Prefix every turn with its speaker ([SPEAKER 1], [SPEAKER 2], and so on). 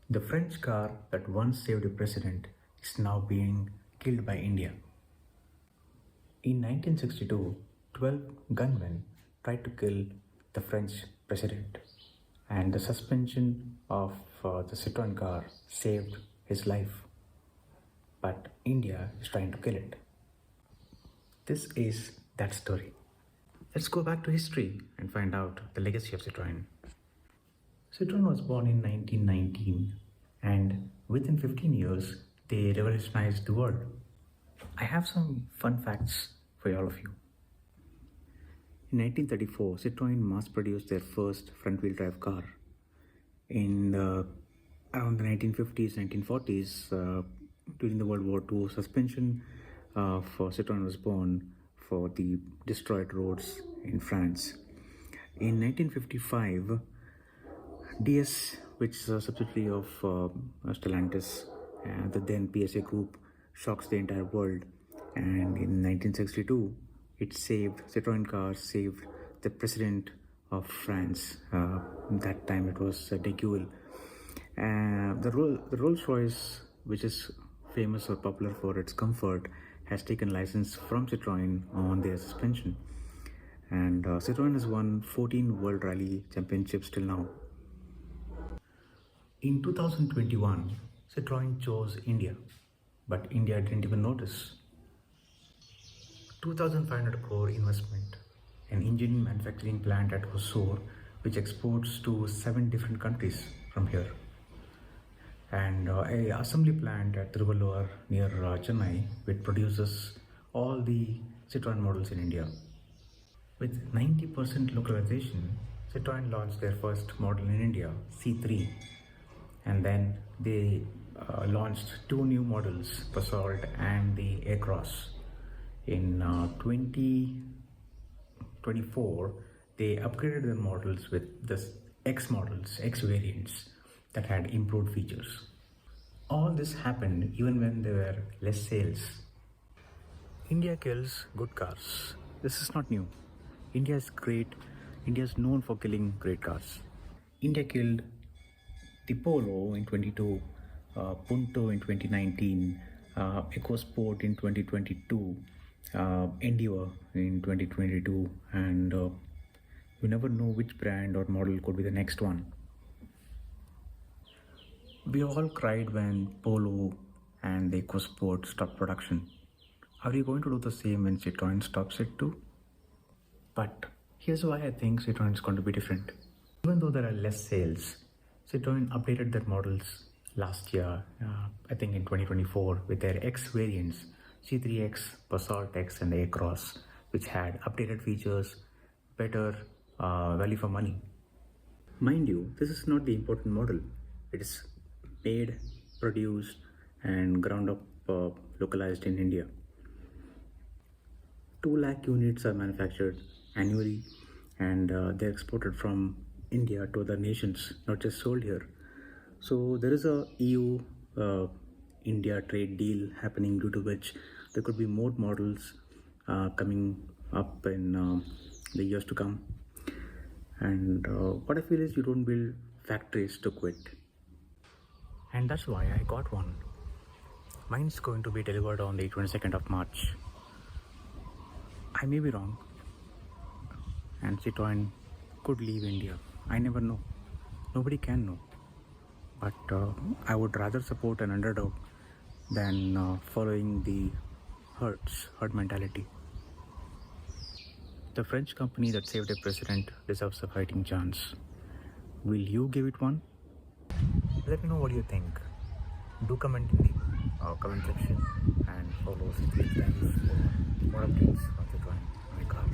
[SPEAKER 1] The French car that once saved a president is now being killed by India. In 1962, 12 gunmen tried to kill the French president, and the suspension of the Citroën car saved his life. But India is trying to kill it. This is that story. Let's go back to history and find out the legacy of Citroën. Citroën was born in 1919, and within 15 years, they revolutionized the world. I have some fun facts for all of you. In 1934, Citroën mass-produced their first front-wheel drive car. In around the 1950s, 1940s, during the World War II, suspension for Citroën was born for the destroyed roads in France. In 1955, DS, which is a subsidiary of Stellantis, the then PSA group, shocks the entire world. And in 1962, Citroën cars saved the president of France. That time it was de Gaulle. The Rolls-Royce, which is famous or popular for its comfort, has taken license from Citroën on their suspension. And Citroën has won 14 World Rally Championships till now. In 2021, Citroën chose India, but India didn't even notice. 2,500 crore investment, an engine manufacturing plant at Hosur, which exports to 7 different countries from here, and a assembly plant at Tiruvallur near Chennai, which produces all the Citroën models in India. With 90% localization, Citroën launched their first model in India, C3, and then they launched 2 new models, Basalt and the A-Cross. In 2024, they upgraded their models with the X models, X variants that had improved features. All this happened even when there were less sales. India kills good cars. This is not new. India is great. India is known for killing great cars. India killed the Polo in 22, Punto in 2019, EcoSport in 2022, Endeavour in 2022, and you never know which brand or model could be the next one. We all cried when Polo and the EcoSport stopped production. Are we going to do the same when Citroën stops it too? But here's why I think Citroën is going to be different. Even though there are less sales, Citroën updated their models last year, I think in 2024, with their X variants, C3X, Basalt X and the A-Cross, which had updated features, better value for money. Mind you, this is not the important model. It is made, produced and ground up localized in India. 2 lakh units are manufactured annually, and they're exported from India to other nations, not just sold here. So there is a EU-India trade deal happening, due to which there could be more models coming up in the years to come. And what I feel is you don't build factories to quit. And that's why I got one. Mine's going to be delivered on the 22nd of March. I may be wrong, and Citroën could leave India. I never know. Nobody can know. But I would rather support an underdog than following the herd mentality. The French company that saved a president deserves a fighting chance. Will you give it one? Let me know what you think. Do comment in the comment section and follow Citroën for more updates on Citroën and car.